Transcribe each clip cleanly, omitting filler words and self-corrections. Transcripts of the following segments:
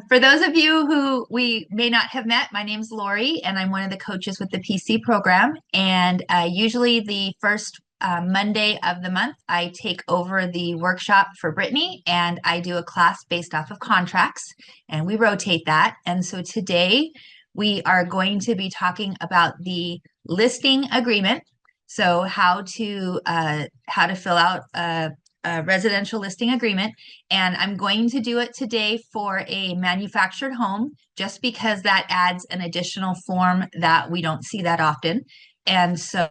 For those of you who we may not have met, my name's Lori, and I'm one of the coaches with the PC program. And usually the first Monday of the month, I take over the workshop for Brittany, and I do a class based off of contracts, and we rotate that. And so today we are going to be talking about the listing agreement. So how to fill out a residential listing agreement. And I'm going to do it today for a manufactured home, just because that adds an additional form that we don't see that often. And so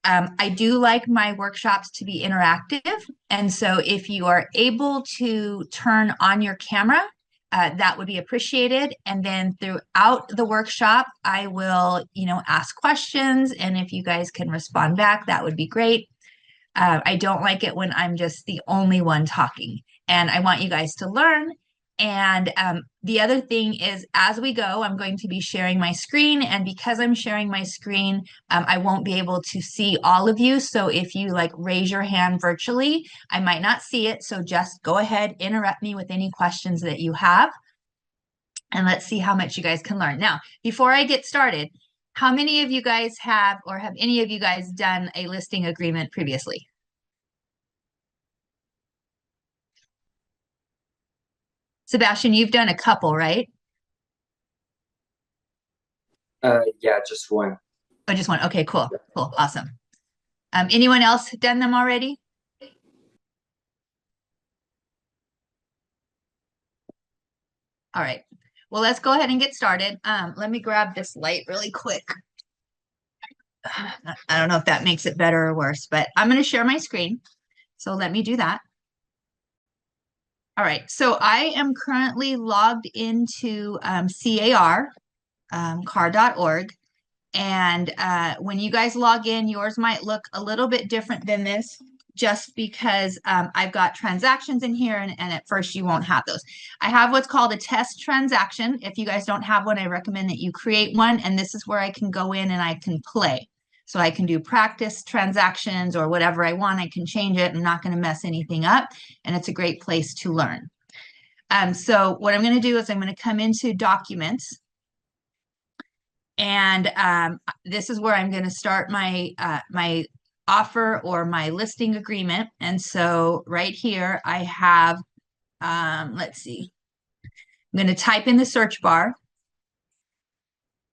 I do like my workshops to be interactive. And so if you are able to turn on your camera, that would be appreciated. And then throughout the workshop, I will, ask questions. And if you guys can respond back, that would be great. I don't like it when I'm just the only one talking, and I want you guys to learn. And the other thing is, as we go, I'm going to be sharing my screen, and because I'm sharing my screen, I won't be able to see all of you. So if you raise your hand virtually, I might not see it. So just go ahead, interrupt me with any questions that you have, and let's see how much you guys can learn. Now, before I get started, how many of you guys have any of you guys done a listing agreement previously? Sebastian, you've done a couple, right? Yeah, just one. Oh, just one. Okay, cool. Cool. Awesome. Anyone else done them already? All right. Well, let's go ahead and get started. Let me grab this light really quick. I don't know if that makes it better or worse, but I'm going to share my screen. So let me do that. All right. So I am currently logged into CAR, car.org. And when you guys log in, yours might look a little bit different than this, just because I've got transactions in here, and at first you won't have those. I have what's called a test transaction. If you guys don't have one, I recommend that you create one, and this is where I can go in and I can play. So I can do practice transactions or whatever I want. I can change it. I'm not going to mess anything up, and it's a great place to learn. So what I'm going to do is I'm going to come into documents. And this is where I'm going to start my my offer or my listing agreement. And so right here I have, let's see, I'm going to type in the search bar.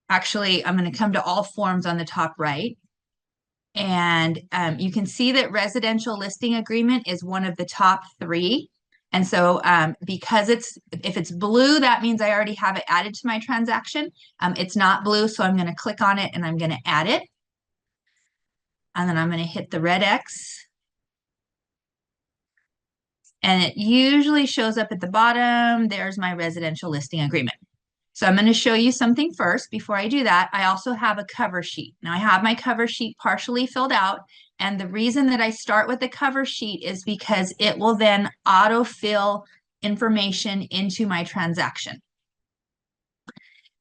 Actually, I'm going to come to all forms on the top right. And you can see that residential listing agreement is one of the top three. And so because if it's blue, that means I already have it added to my transaction. It's not blue, so I'm going to click on it and I'm going to add it. And then I'm going to hit the red X. And it usually shows up at the bottom. There's my residential listing agreement. So I'm going to show you something first. Before I do that, I also have a cover sheet. Now I have my cover sheet partially filled out. And the reason that I start with the cover sheet is because it will then autofill information into my transaction.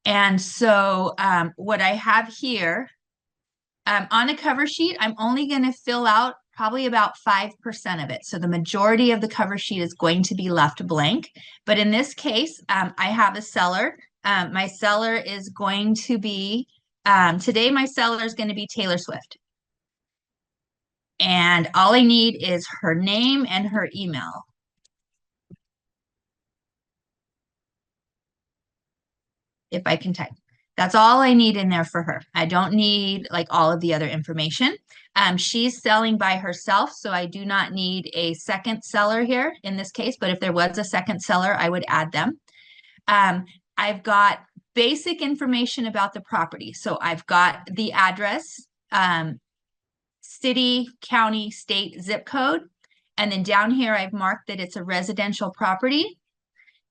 And so what I have here on a cover sheet, I'm only going to fill out probably about 5% of it. So the majority of the cover sheet is going to be left blank. But in this case, I have a seller. My seller is going to be, today my seller is going to be Taylor Swift. And all I need is her name and her email. If I can type. That's all I need in there for her. I don't need all of the other information. She's selling by herself, so I do not need a second seller here in this case, but if there was a second seller, I would add them. I've got basic information about the property. So I've got the address, city, county, state, zip code. And then down here, I've marked that it's a residential property.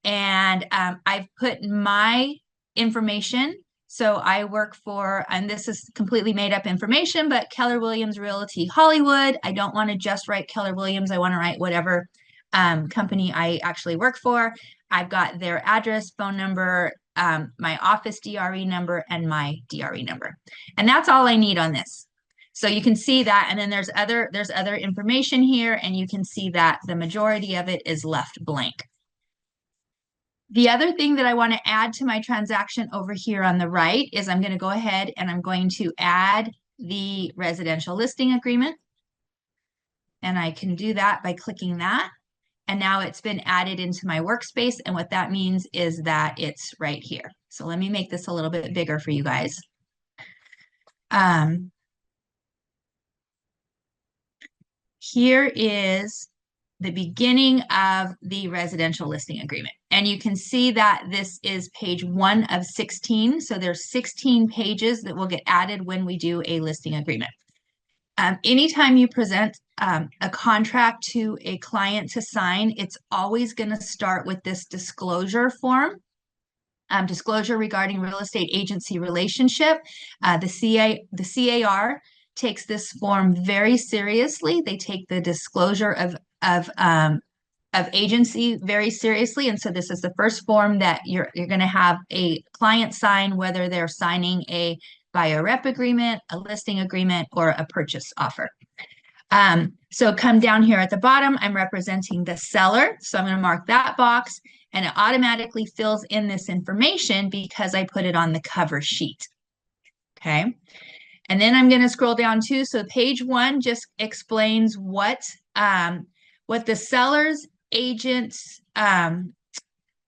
And I've put my information. So I work for, and this is completely made up information, but Keller Williams Realty Hollywood. I don't want to just write Keller Williams. I want to write whatever company I actually work for. I've got their address, phone number, my office DRE number, and my DRE number. And that's all I need on this. So you can see that, and then there's other information here, and you can see that the majority of it is left blank. The other thing that I want to add to my transaction over here on the right is I'm going to go ahead and I'm going to add the residential listing agreement. And I can do that by clicking that. And now it's been added into my workspace. And what that means is that it's right here. So let me make this a little bit bigger for you guys. Here is the beginning of the residential listing agreement. And you can see that this is page 1 of 16. So there's 16 pages that will get added when we do a listing agreement. Anytime you present a contract to a client to sign, it's always going to start with this disclosure form. Disclosure regarding real estate agency relationship. The CAR takes this form very seriously. They take the disclosure of agency very seriously, and so this is the first form that you're going to have a client sign, whether they're signing a buyer rep agreement, a listing agreement, or a purchase offer. So come down here at the bottom, I'm representing the seller. So I'm going to mark that box and it automatically fills in this information because I put it on the cover sheet. Okay. And then I'm going to scroll down too. So page 1 just explains what the seller's agent's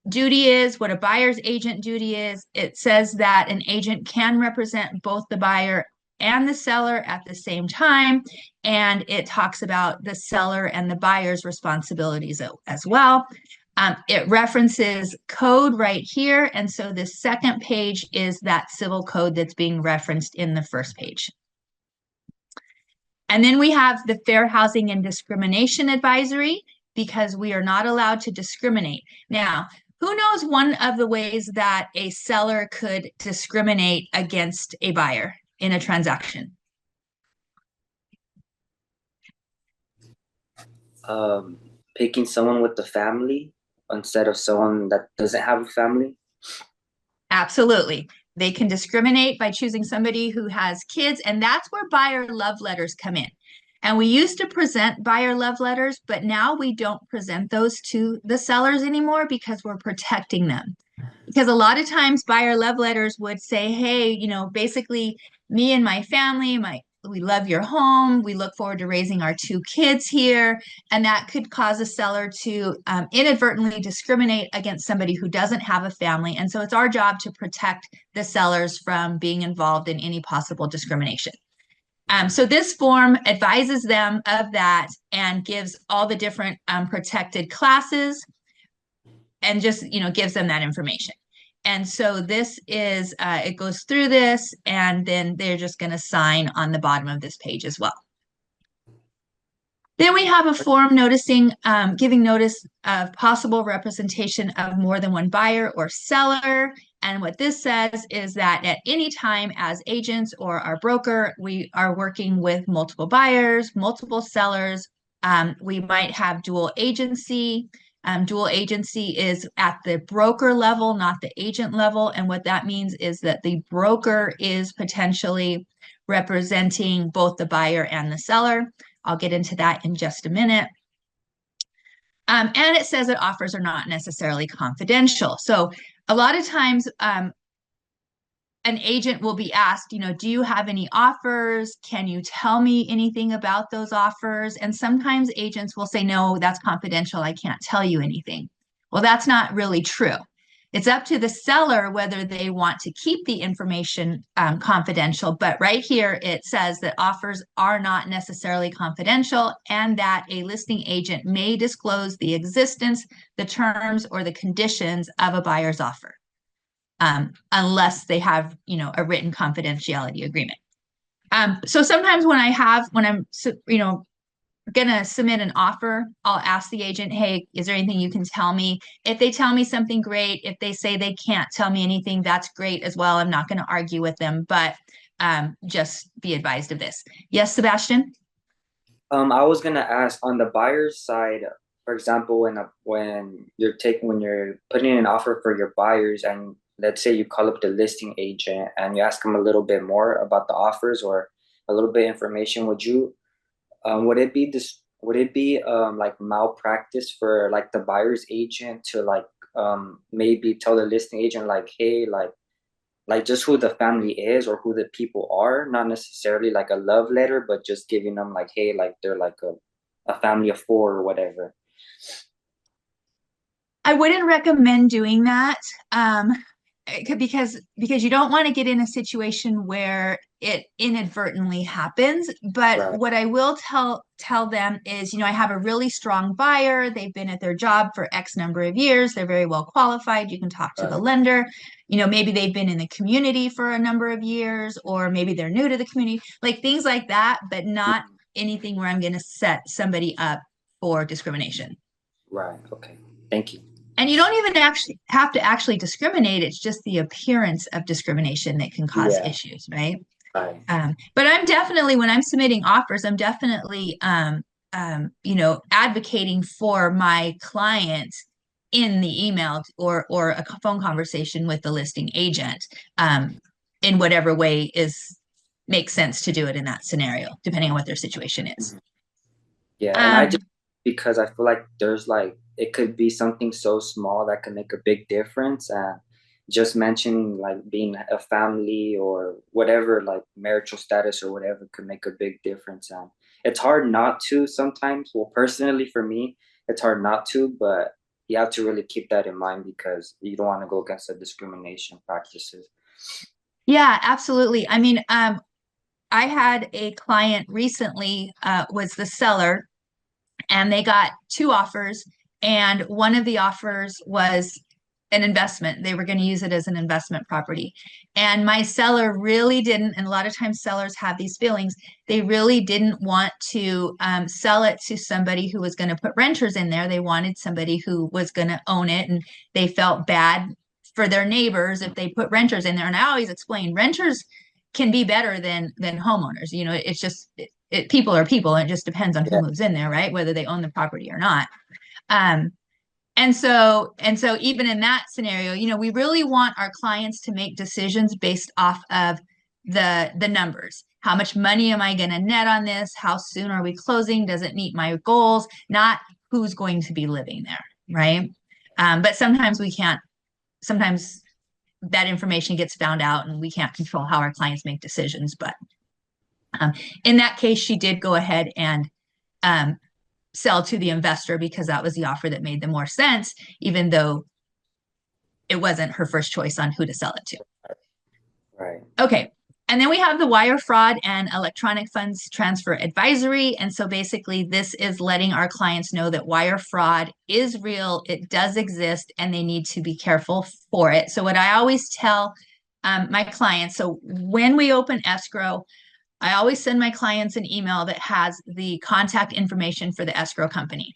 duty is, what a buyer's agent duty is. It says that an agent can represent both the buyer and the seller at the same time. And it talks about the seller and the buyer's responsibilities as well. It references code right here. And so this second page is that civil code that's being referenced in the first page. And then we have the Fair Housing and Discrimination Advisory, because we are not allowed to discriminate. Now, who knows one of the ways that a seller could discriminate against a buyer in a transaction? Picking someone with the family instead of someone that doesn't have a family. Absolutely. They can discriminate by choosing somebody who has kids, and that's where buyer love letters come in. And we used to present buyer love letters, but now we don't present those to the sellers anymore because we're protecting them. Because a lot of times buyer love letters would say, hey, you know, basically me and my family, we love your home. We look forward to raising our 2 kids here. And that could cause a seller to inadvertently discriminate against somebody who doesn't have a family. And so it's our job to protect the sellers from being involved in any possible discrimination. So this form advises them of that and gives all the different protected classes and just, you know, gives them that information. And so this is, it goes through this, and then they're just going to sign on the bottom of this page as well. Then we have a form giving notice of possible representation of more than one buyer or seller. And what this says is that at any time as agents or our broker, we are working with multiple buyers, multiple sellers. We might have dual agency. Dual agency is at the broker level, not the agent level. And what that means is that the broker is potentially representing both the buyer and the seller. I'll get into that in just a minute. And it says that offers are not necessarily confidential. So a lot of times an agent will be asked, you know, do you have any offers? Can you tell me anything about those offers? And sometimes agents will say, no, that's confidential. I can't tell you anything. Well, that's not really true. It's up to the seller whether they want to keep the information confidential. But right here, it says that offers are not necessarily confidential and that a listing agent may disclose the existence, the terms, or the conditions of a buyer's offer. Unless they have, you know, a written confidentiality agreement. So sometimes when I'm, you know, gonna submit an offer, I'll ask the agent, hey, is there anything you can tell me? If they tell me something, great. If they say they can't tell me anything, that's great as well. I'm not going to argue with them, but just be advised of this. Yes, Sebastian? I was gonna ask on the buyer's side, for example, when you're putting in an offer for your buyers, and let's say you call up the listing agent and you ask them a little bit more about the offers or a little bit information, would it be like malpractice for like the buyer's agent to like maybe tell the listing agent like, hey, like just who the family is or who the people are, not necessarily like a love letter, but just giving them like, hey, like they're like a family of four or whatever. I wouldn't recommend doing that. Because you don't want to get in a situation where it inadvertently happens. But Right. what I will tell them is, I have a really strong buyer. They've been at their job for X number of years. They're very well qualified. You can talk to the Right. lender. Maybe they've been in the community for a number of years, or maybe they're new to the community, like things like that, but not Mhm. anything where I'm going to set somebody up for discrimination. Right. Okay. Thank you. And you don't even actually have to actually discriminate. It's just the appearance of discrimination that can cause Yeah. issues, right? Right. But I'm definitely, when I'm submitting offers, I'm definitely, advocating for my client in the email or a phone conversation with the listing agent, in whatever way makes sense to do it in that scenario, depending on what their situation is. Mhm. Yeah, and I Um, just because I feel like there's like it could be something so small that could make a big difference, and just mentioning like being a family or whatever, like marital status or whatever, could make a big difference. And it's hard not to sometimes. Well, personally for me, it's hard not to, but you have to really keep that in mind because you don't want to go against the discrimination practices. yeah, absolutely. I mean, I had a client recently, was the seller, and they got two offers, and one of the offers was an investment. They were going to use it as an investment property. And my seller really didn't, and a lot of times sellers have these feelings, they really didn't want to sell it to somebody who was going to put renters in there. They wanted somebody who was going to own it, and they felt bad for their neighbors if they put renters in there. And I always explain, renters can be better than homeowners. It's just people are people, and it just depends on who Yeah. moves in there, right? Whether they own the property or not. Um, and so even in that scenario, we really want our clients to make decisions based off of the numbers. How much money am I going to net on this? How soon are we closing? Does it meet my goals? Not who's going to be living there, right? But sometimes we can't. Sometimes that information gets found out, and we can't control how our clients make decisions. But in that case, she did go ahead and um, sell to the investor because that was the offer that made the more sense, even though it wasn't her first choice on who to sell it to. Right. Okay. And then we have the wire fraud and electronic funds transfer advisory. And so basically, this is letting our clients know that wire fraud is real, it does exist, and they need to be careful for it. So, what I always tell my clients, so when we open escrow, I always send my clients an email that has the contact information for the escrow company.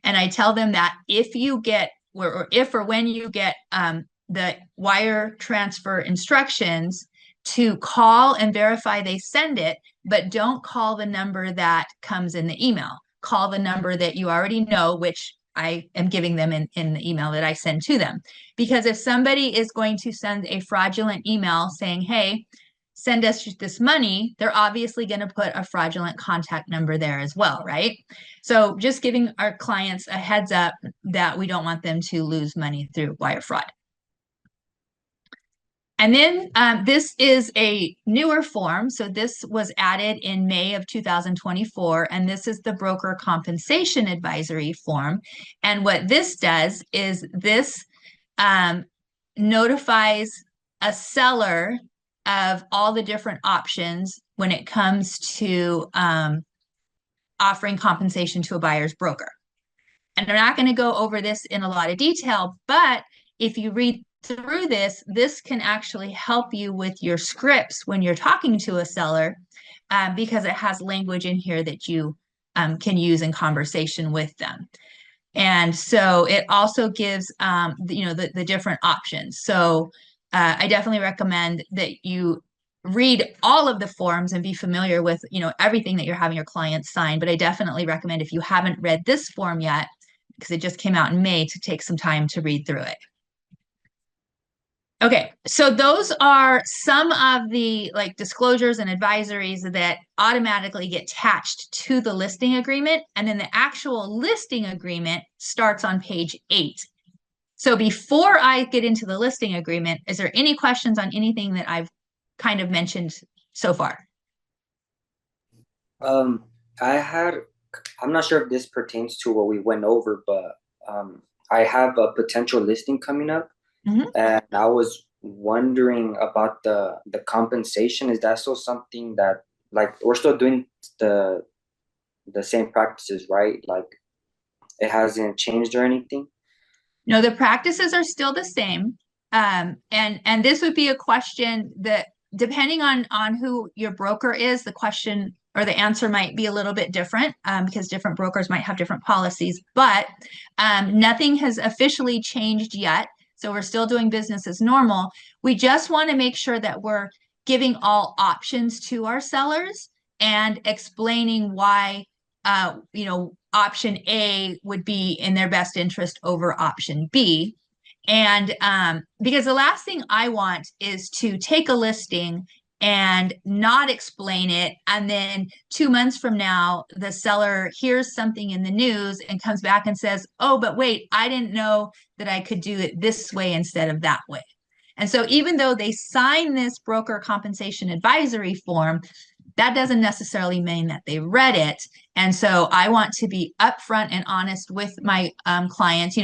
And I tell them that if you get, or if or when you get the wire transfer instructions, to call and verify they send it, but don't call the number that comes in the email. Call the number that you already know, which I am giving them in the email that I send to them. Because if somebody is going to send a fraudulent email saying, hey, send us this money, they're obviously going to put a fraudulent contact number there as well, right? So just giving our clients a heads up that we don't want them to lose money through wire fraud. And then this is a newer form. So this was added in May of 2024, and this is the broker compensation advisory form. And what this does is this notifies a seller of all the different options when it comes to offering compensation to a buyer's broker. And I'm not going to go over this in a lot of detail, but if you read through this, this can actually help you with your scripts when you're talking to a seller, because it has language in here that you can use in conversation with them. And so it also gives the different options. So I definitely recommend that you read all of the forms and be familiar with everything that you're having your clients sign. But I definitely recommend, if you haven't read this form yet, because it just came out in May, to take some time to read through it. Okay, so those are some of the disclosures and advisories that automatically get attached to the listing agreement, and then the actual listing agreement starts on page 8. So before I get into the listing agreement, is there any questions on anything that I've kind of mentioned so far? Um, I had, I'm not sure if this pertains to what we went over, but I have a potential listing coming up, Mhm. and I was wondering about the compensation. Is that still something that like we're still doing the the same practices, right? Like it hasn't changed or anything? No, the practices are still the same. And this would be a question that, depending on who your broker is, the question or the answer might be a little bit different, because different brokers might have different policies. But nothing has officially changed yet, so we're still doing business as normal. We just want to make sure that we're giving all options to our sellers and explaining why option A would be in their best interest over option B. And because the last thing I want is to take a listing and not explain it. And then 2 months from now, the seller hears something in the news and comes back and says, oh, but wait, I didn't know that I could do it this way instead of that way. And so even though they sign this broker compensation advisory form, that doesn't necessarily mean that they read it. And so I want to be upfront and honest with my clients,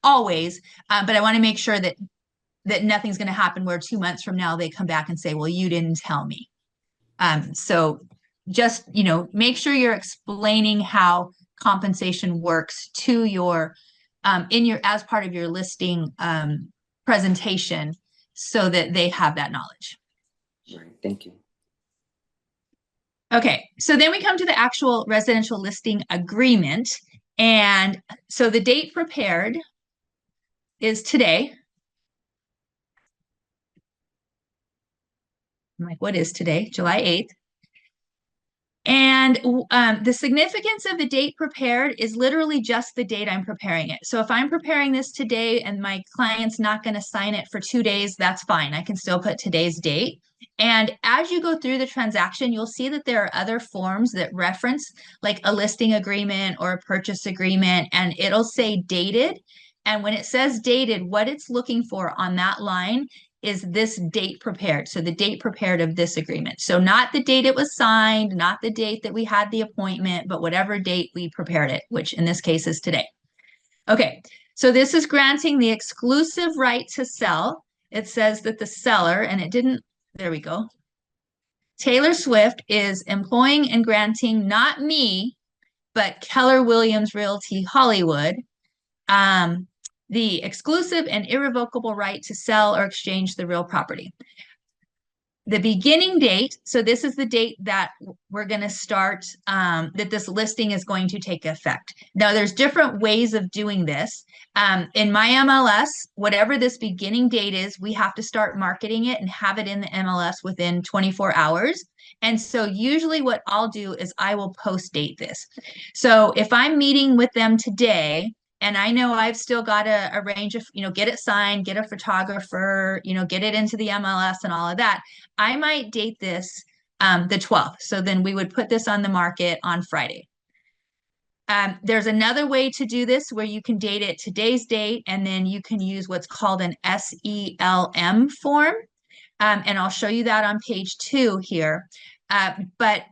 always. But I want to make sure that nothing's going to happen where 2 months from now they come back and say, well, you didn't tell me. So just, make sure you're explaining how compensation works to your as part of your listing presentation, so that they have that knowledge. Right. Thank you. Okay, so then we come to the actual residential listing agreement. And so the date prepared is today. I'm like, what is today? July 8th. And the significance of the date prepared is literally just the date I'm preparing it. So if I'm preparing this today and my client's not going to sign it for 2 days, that's fine. I can still put today's date. And as you go through the transaction, you'll see that there are other forms that reference like a listing agreement or a purchase agreement, and it'll say dated. And when it says dated, what it's looking for on that line is this date prepared. So the date prepared of this agreement. So not the date it was signed, not the date that we had the appointment, but whatever date we prepared it, which in this case is today. Okay, so this is granting the exclusive right to sell. It says that the seller, and it didn't, there we go. Taylor Swift is employing and granting not me, but Keller Williams Realty Hollywood, the exclusive and irrevocable right to sell or exchange the real property. The beginning date, so this is the date that we're going to start, that this listing is going to take effect. Now, there's different ways of doing this. In my MLS, whatever this beginning date is, we have to start marketing it and have it in the MLS within 24 hours. And so usually what I'll do is I will post date this. So if I'm meeting with them today, and I know I've still got to arrange, get it signed, get a photographer, get it into the MLS and all of that, I might date this the 12th. So then we would put this on the market on Friday. There's another way to do this where you can date it today's date, and then you can use what's called an SELM form. And I'll show you that on page 2 here. But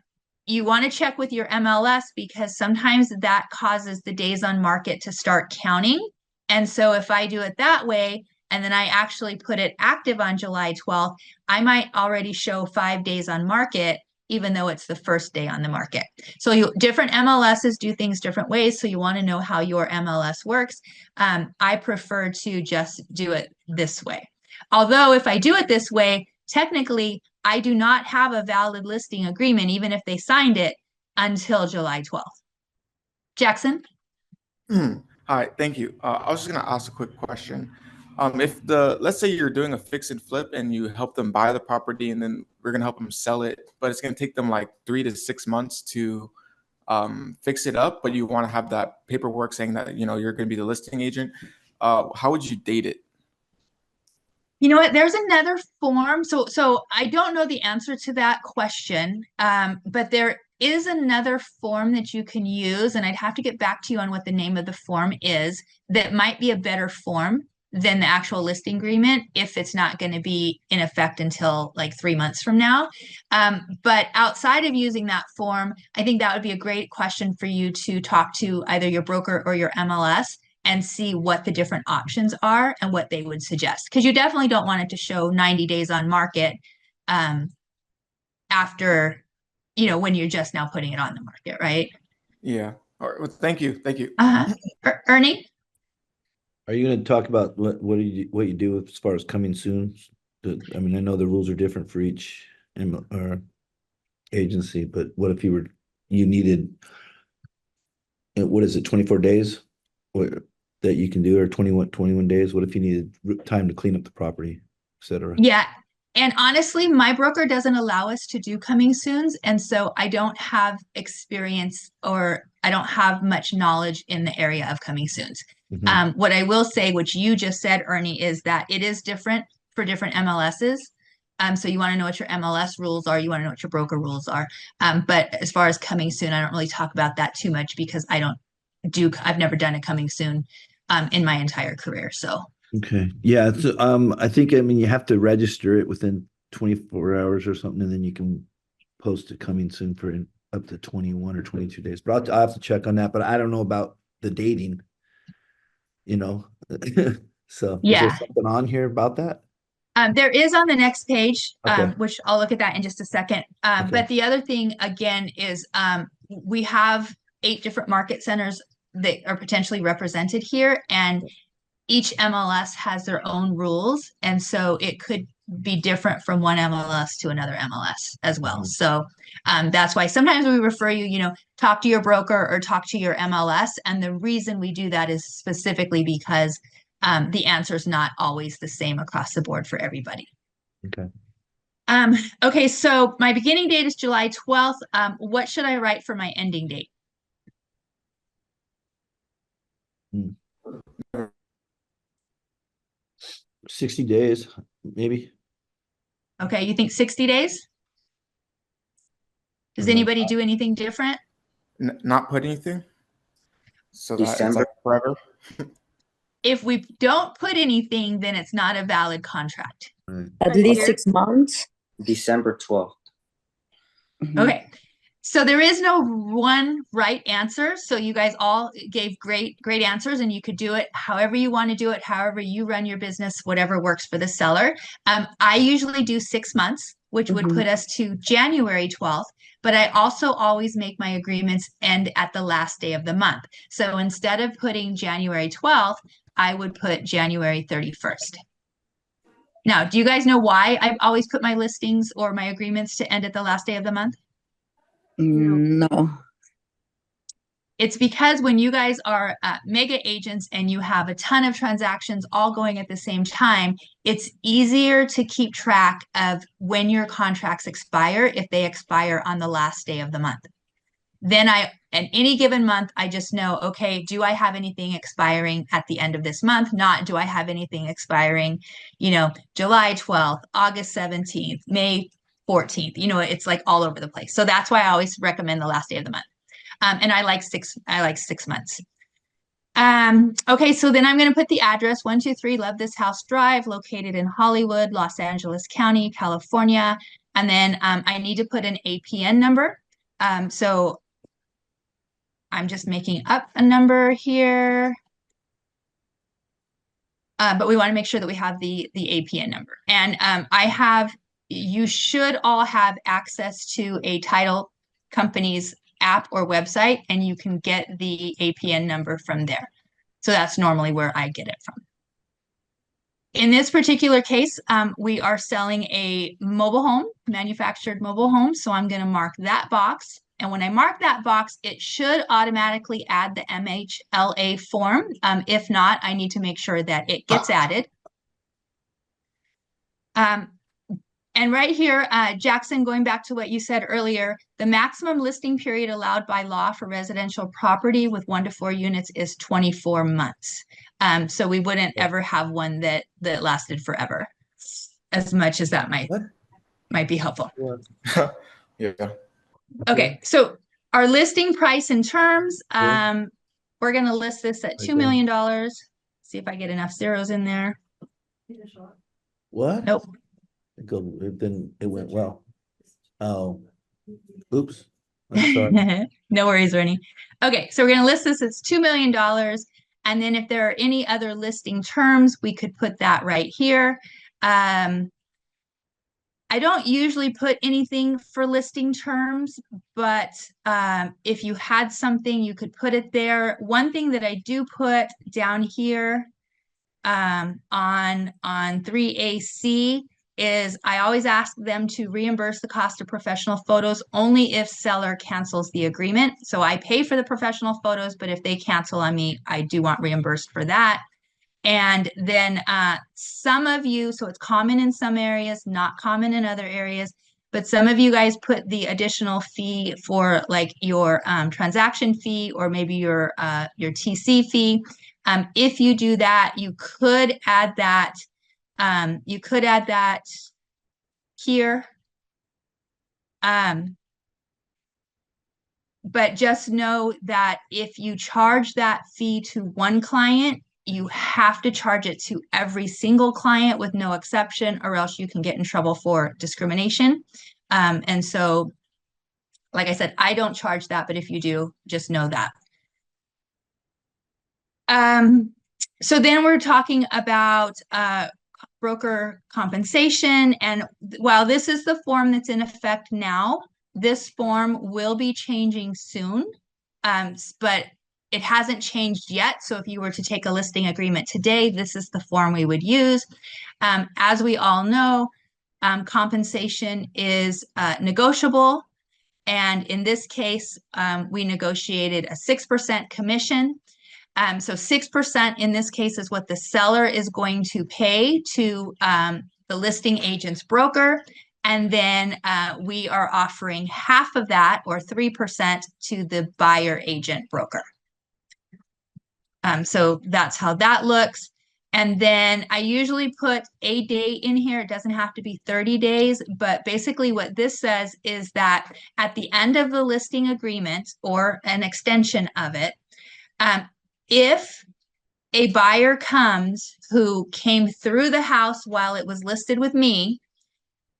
you want to check with your MLS, because sometimes that causes the days on market to start counting. And so if I do it that way, and then I actually put it active on July 12th, I might already show 5 days on market, even though it's the first day on the market. So different MLSs do things different ways. So you want to know how your MLS works. I prefer to just do it this way. Although if I do it this way, technically, I do not have a valid listing agreement, even if they signed it, until July 12th. Jackson? Hi, thank you. I was just gonna ask a quick question. If let's say you're doing a fix and flip and you help them buy the property and then we're gonna help them sell it, but it's gonna take them like 3 to 6 months to fix it up, but you want to have that paperwork saying that you're gonna be the listing agent. How would you date it? You know what? There's another form. So I don't know the answer to that question, but there is another form that you can use, and I'd have to get back to you on what the name of the form is. That might be a better form. than the actual listing agreement if it's not going to be in effect until like 3 months from now. But outside of using that form, I think that would be a great question for you to talk to either your broker or your MLS and see what the different options are and what they would suggest. Because you definitely don't want it to show 90 days on market after, when you're just now putting it on the market, right? Yeah. All right. Well, thank you. Thank you. Ernie? Are you going to talk about what you do as far as coming soon? I mean, I know the rules are different for each agency, but what if you needed, what is it, 24 days that you can do, or 21 days? What if you needed time to clean up the property, et cetera? Yeah. And honestly, my broker doesn't allow us to do coming soons. And so I don't have experience, or I don't have much knowledge in the area of coming soons. What I will say, which you just said, Ernie, is that it is different for different MLSs. So you want to know what your MLS rules are. You want to know what your broker rules are. But as far as coming soon, I don't really talk about that too much because I've never done a coming soon in my entire career. So. Okay. Yeah. So, I mean, you have to register it within 24 hours or something, and then you can post it coming soon for up to 21 or 22 days. But I'll have to check on that. But I don't know about the dating, So Yeah. Is there something on here about that? There is on the next page, Okay. which I'll look at that in just a second. Okay. But the other thing, again, is we have 8 different market centers that are potentially represented here, and each MLS has their own rules. And so it could be different from one MLS to another MLS as well. So that's why sometimes we refer you, talk to your broker or talk to your MLS. And the reason we do that is specifically because the answer is not always the same across the board for everybody. Okay. Okay, so my beginning date is July 12th. What should I write for my ending date? 60 days, maybe. Okay, you think 60 days? Does anybody do anything different? Not put anything. So that it's December. like forever. If we don't put anything, then it's not a valid contract. At least 6 months. December 12th. Okay. So there is no one right answer. So you guys all gave great answers, and you could do it however you want to do it, however you run your business, whatever works for the seller. I usually do 6 months, which would put us to January 12th. But I also always make my agreements end at the last day of the month. So instead of putting January 12th, I would put January 31st. Now, do you guys know why I've always put my listings or my agreements to end at the last day of the month? No. It's because when you guys are mega agents and you have a ton of transactions all going at the same time, it's easier to keep track of when your contracts expire if they expire on the last day of the month. Then at any given month, I just know, okay, do I have anything expiring at the end of this month? Not do I have anything expiring, July 12th, August 17th, May 14th. It's like all over the place. So that's why I always recommend the last day of the month. And I like 6 months. Okay, so then I'm going to put the address 123 Love This House Drive, located in Hollywood, Los Angeles County, California. And then I need to put an APN number. So I'm just making up a number here. But we want to make sure that we have the APN number. And you should all have access to a title company's app or website, and you can get the APN number from there. So that's normally where I get it from. In this particular case, we are selling a mobile home, manufactured mobile home. So I'm going to mark that box. And when I mark that box, it should automatically add the MHLA form. If not, I need to make sure that it gets added. And right here, Jackson, going back to what you said earlier, the maximum listing period allowed by law for residential property with 1 to 4 units is 24 months. So we wouldn't ever have one that lasted forever, as much as that might be helpful. Yeah. Okay, so our listing price and terms, we're going to list this at $2 million. See if I get enough zeros in there. What? Nope. It went well. Oh, oops. I'm sorry. No worries, Ernie. Okay, so we're going to list this as $2 million. And then if there are any other listing terms, we could put that right here. I don't usually put anything for listing terms, but if you had something, you could put it there. One thing that I do put down here on 3AC is I always ask them to reimburse the cost of professional photos only if seller cancels the agreement. So I pay for the professional photos, but if they cancel on me, I do want reimbursed for that. And then some of you, so it's common in some areas, not common in other areas, but some of you guys put the additional fee for like your transaction fee or maybe your TC fee. If you do that, you could add that. You could add that here. But just know that if you charge that fee to one client, you have to charge it to every single client with no exception, or else you can get in trouble for discrimination. And so, like I said, I don't charge that, but if you do, just know that. So then we're talking about broker compensation. And while this is the form that's in effect now, this form will be changing soon, but it hasn't changed yet. So if you were to take a listing agreement today, this is the form we would use. As we all know, compensation is negotiable. And in this case, we negotiated a 6% commission. So 6% in this case is what the seller is going to pay to the listing agent's broker. And then we are offering half of that, or 3%, to the buyer agent broker. So that's how that looks. And then I usually put a date in here. It doesn't have to be 30 days, but basically what this says is that at the end of the listing agreement or an extension of it, if a buyer comes who came through the house while it was listed with me,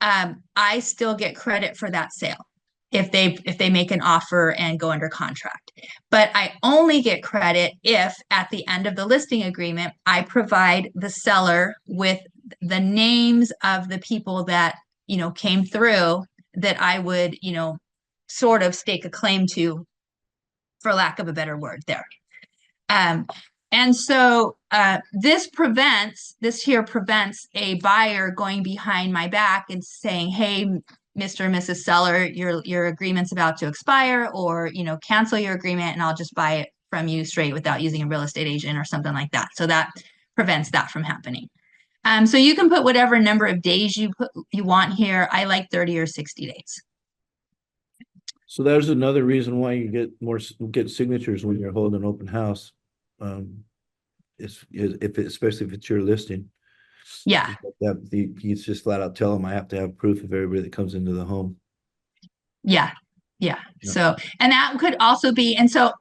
I still get credit for that sale if they make an offer and go under contract. But I only get credit if at the end of the listing agreement, I provide the seller with the names of the people that, came through that I would, sort of stake a claim to, for lack of a better word there. And so this prevents a buyer going behind my back and saying, hey, Mr. and Mrs. Seller, your agreement's about to expire, or, cancel your agreement and I'll just buy it from you straight without using a real estate agent or something like that. So that prevents that from happening. So you can put whatever number of days you want here. I like 30 or 60 days. So there's another reason why you get signatures when you're holding an open house. Especially if it's your listing. Yeah. You just flat out tell them I have to have proof of everybody that comes into the home. Yeah. So, and that could also be, and so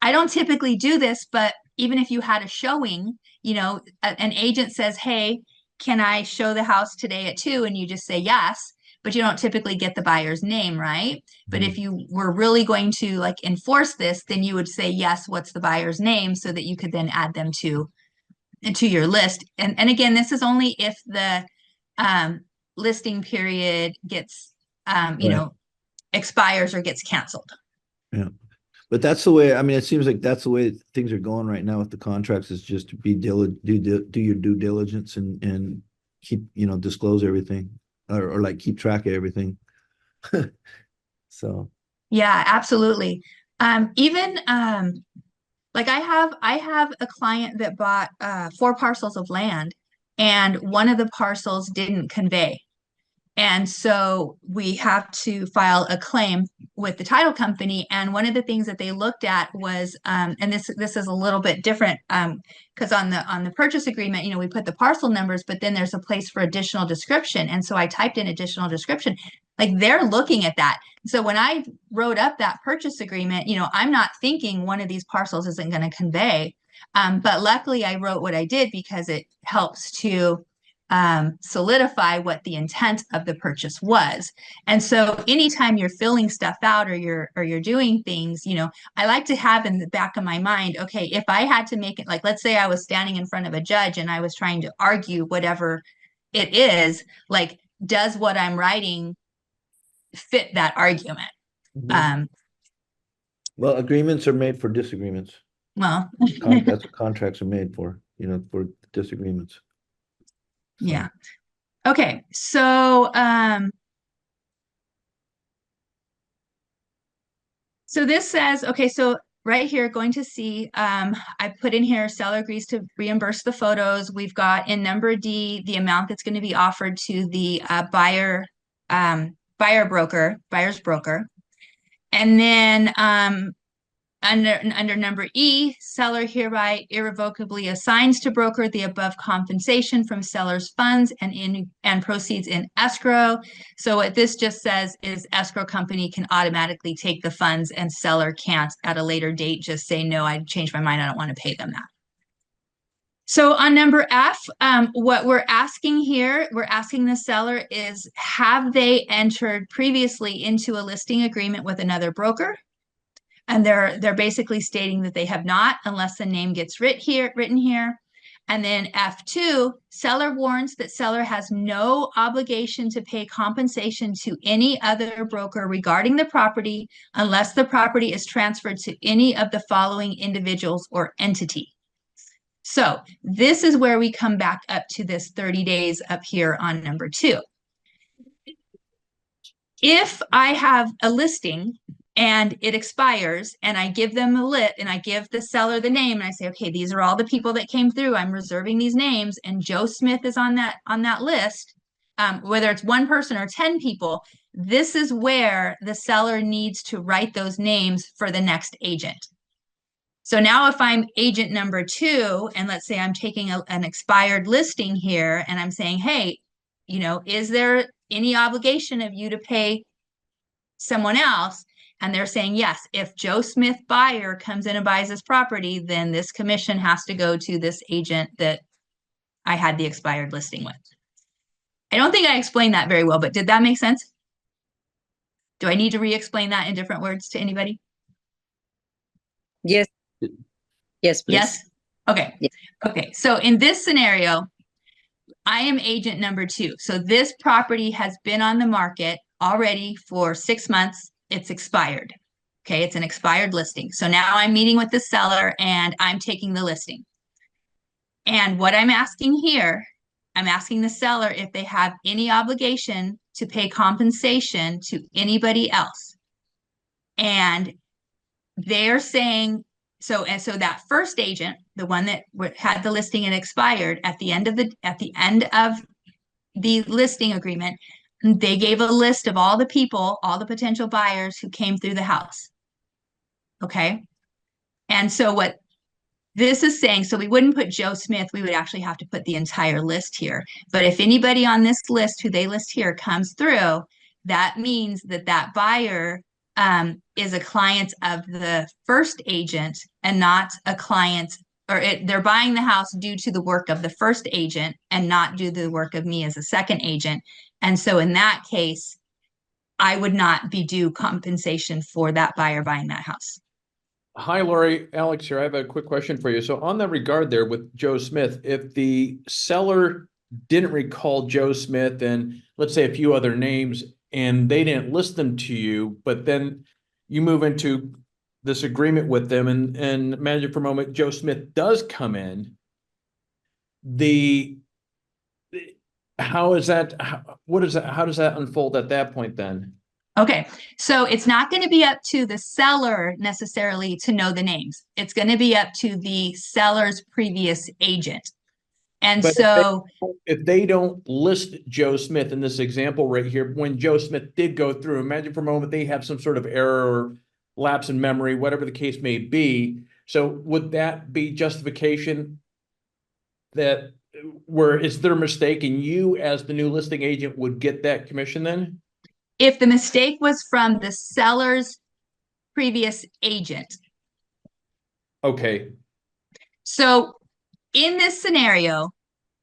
I don't typically do this, but even if you had a showing, an agent says, hey, can I show the house today at 2? And you just say yes, but you don't typically get the buyer's name, right? But if you were really going to enforce this, then you would say, yes, what's the buyer's name, so that you could then add them to your list. And again, this is only if the listing period gets, expires or gets canceled. Yeah. But that's the way, it seems like that's the way things are going right now with the contracts, is just to be do your due diligence and keep, disclose everything, or keep track of everything. So. Yeah, absolutely. Even I have a client that bought 4 parcels of land, and one of the parcels didn't convey. And so we have to file a claim with the title company. And one of the things that they looked at was, and this is a little bit different, because on the purchase agreement, we put the parcel numbers, but then there's a place for additional description. And so I typed in additional description. They're looking at that. So when I wrote up that purchase agreement, I'm not thinking one of these parcels isn't going to convey. But luckily I wrote what I did because it helps to solidify what the intent of the purchase was. And so anytime you're filling stuff out or you're doing things, I like to have in the back of my mind, okay, if I had to make it, like, let's say I was standing in front of a judge and I was trying to argue whatever it is, like, does what I'm writing fit that argument? Mhm. Well, agreements are made for disagreements. Well, That's what contracts are made for, for disagreements. So, yeah. Okay, so this says, okay, so right here, going to see, I put in here, seller agrees to reimburse the photos. We've got in number D, the amount that's going to be offered to the buyer's broker. And then under number E, seller hereby irrevocably assigns to broker the above compensation from seller's funds and proceeds in escrow. So what this just says is escrow company can automatically take the funds and seller can't at a later date just say, no, I changed my mind, I don't want to pay them that. So on number F, what we're asking here, we're asking the seller is, have they entered previously into a listing agreement with another broker? And they're basically stating that they have not, unless the name gets written here. And then F2, seller warns that seller has no obligation to pay compensation to any other broker regarding the property unless the property is transferred to any of the following individuals or entity. So this is where we come back up to this 30 days up here on number 2. If I have a listing and it expires and I give them a lit and I give the seller the name and I say, okay, these are all the people that came through. I'm reserving these names and Joe Smith is on that list, whether it's one person or 10 people, this is where the seller needs to write those names for the next agent. So now if I'm agent number 2, and let's say I'm taking an expired listing here and I'm saying, hey, is there any obligation of you to pay someone else? And they're saying, yes, if Joe Smith buyer comes in and buys this property, then this commission has to go to this agent that I had the expired listing with. I don't think I explained that very well, but did that make sense? Do I need to re-explain that in different words to anybody? Yes. Yes, please. Yes? Okay. Yes. Okay. So in this scenario, I am agent number 2. So this property has been on the market already for 6 months. It's expired. Okay, it's an expired listing. So now I'm meeting with the seller and I'm taking the listing. And what I'm asking here, I'm asking the seller if they have any obligation to pay compensation to anybody else. And they're saying, so that first agent, the one that had the listing and expired, at the end of the listing agreement, they gave a list of all the people, all the potential buyers who came through the house. Okay. And so what this is saying, so we wouldn't put Joe Smith, we would actually have to put the entire list here. But if anybody on this list who they list here comes through, that means that that buyer is a client of the first agent and not a client, or they're buying the house due to the work of the first agent and not due to the work of me as a second agent. And so in that case, I would not be due compensation for that buyer buying that house. Hi, Lori. Alex here. I have a quick question for you. So on that regard there with Joe Smith, if the seller didn't recall Joe Smith and let's say a few other names and they didn't list them to you, but then you move into this agreement with them and imagine for a moment Joe Smith does come in, how does that unfold at that point then? Okay, so it's not going to be up to the seller necessarily to know the names. It's going to be up to the seller's previous agent. And But so if they don't list Joe Smith in this example right here, when Joe Smith did go through, imagine for a moment they have some sort of error or lapse in memory, whatever the case may be. So would that be justification that where it's their mistake and you as the new listing agent would get that commission then? if the mistake was from the seller's previous agent, Okay. So in this scenario,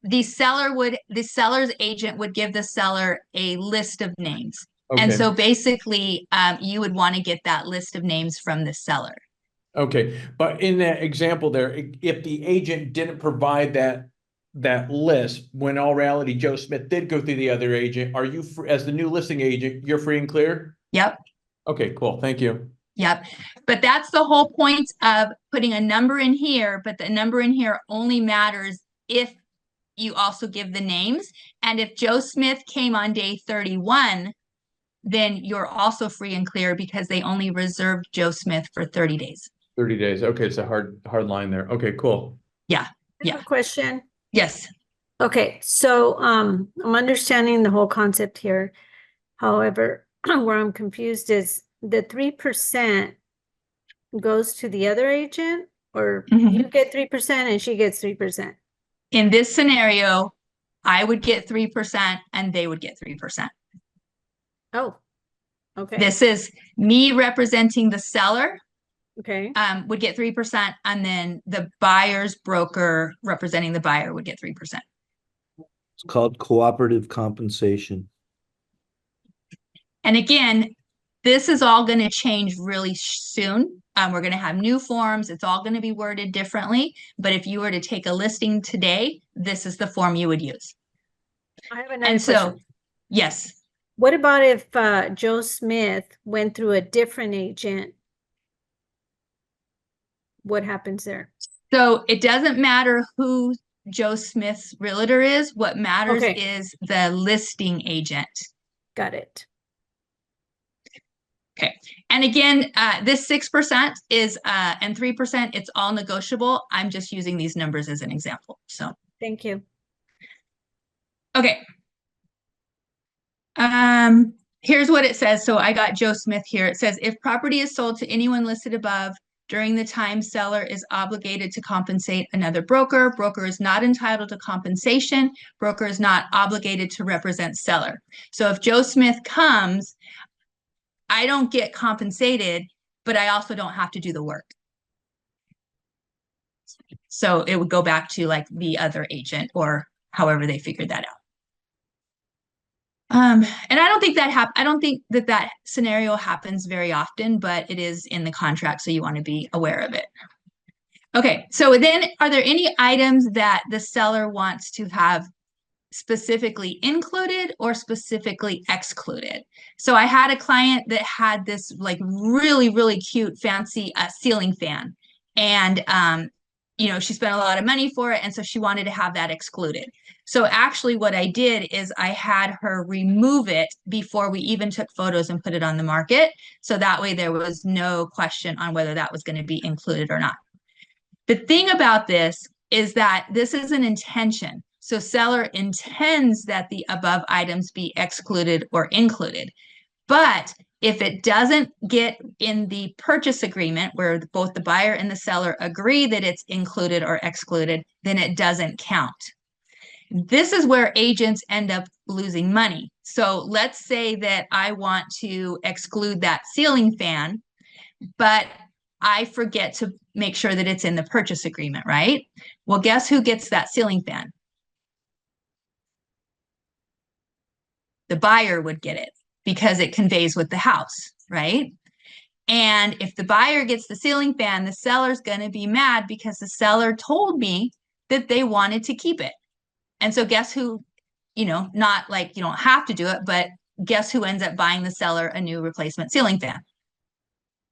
the seller's agent would give the seller a list of names. And Okay. so basically, you would want to get that list of names from the seller. Okay, but in that example there, if the agent didn't provide that list, when in all reality Joe Smith did go through the other agent, are you as the new listing agent, you're free and clear? Yep. Okay, cool. Thank you. Yep. But that's the whole point of putting a number in here, but the number in here only matters if you also give the names. And if Joe Smith came on day 31, then you're also free and clear because they only reserved Joe Smith for 30 days. 30 days. Okay, it's a hard line there. Okay, cool. Yeah. I have a question. Yes. Okay, so I'm understanding the whole concept here. However, where I'm confused is the 3% goes to the other agent, or you get 3% and she gets 3%. In this scenario, I would get 3% and they would get 3%. Oh, okay. This is me representing the seller, Okay. would get 3%, and then the buyer's broker representing the buyer would get 3%. It's called cooperative compensation. And again, this is all going to change really soon. We're going to have new forms. It's all going to be worded differently. But if you were to take a listing today, this is the form you would use. I have another And so, question. yes. What about if Joe Smith went through a different agent? What happens there? So it doesn't matter who Joe Smith's realtor is. What matters Okay. is the listing agent. Got it. Okay. And again, this 6% is, and 3%, it's all negotiable. I'm just using these numbers as an example. So, Thank you. okay. Here's what it says. So I got Joe Smith here. It says, if property is sold to anyone listed above during the time seller is obligated to compensate another broker, broker is not entitled to compensation. Broker is not obligated to represent seller. So if Joe Smith comes, I don't get compensated, but I also don't have to do the work. So it would go back to like the other agent or however they figured that out. And I don't think I don't think that scenario happens very often, but it is in the contract, so you want to be aware of it. Okay, so then are there any items that the seller wants to have specifically included or specifically excluded? So I had a client that had this like really, really cute, fancy ceiling fan. And, you know, she spent a lot of money for it. And so she wanted to have that excluded. So actually what I did is I had her remove it before we even took photos and put it on the market. So that way there was no question on whether that was going to be included or not. The thing about this is that this is an intention. So seller intends that the above items be excluded or included. But if it doesn't get in the purchase agreement where both the buyer and the seller agree that it's included or excluded, then it doesn't count. This is where agents end up losing money. So let's say that I want to exclude that ceiling fan, but I forget to make sure that it's in the purchase agreement, right? Well, guess who gets that ceiling fan? The buyer would get it because it conveys with the house, right? And if the buyer gets the ceiling fan, the seller's going to be mad because the seller told me that they wanted to keep it. And so guess who, you know, not like you don't have to do it, but guess who ends up buying the seller a new replacement ceiling fan?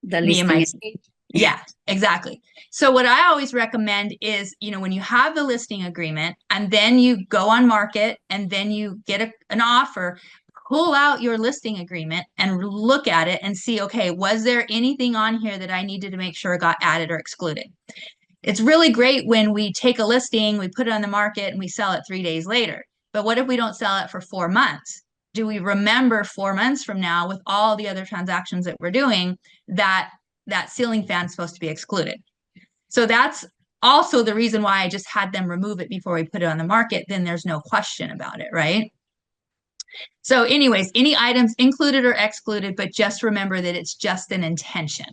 The Me and my listing. Yeah, exactly. So what I always recommend is, you know, when you have the listing agreement and then you go on market and then you get an offer, pull out your listing agreement and look at it and see, okay, was there anything on here that I needed to make sure got added or excluded? It's really great when we take a listing, we put it on the market and we sell it 3 days later. But what if we don't sell it for 4 months? Do we remember 4 months from now with all the other transactions that we're doing that ceiling fan is supposed to be excluded? So that's also the reason why I just had them remove it before we put it on the market. Then there's no question about it, right? So anyways, any items included or excluded, but just remember that it's just an intention.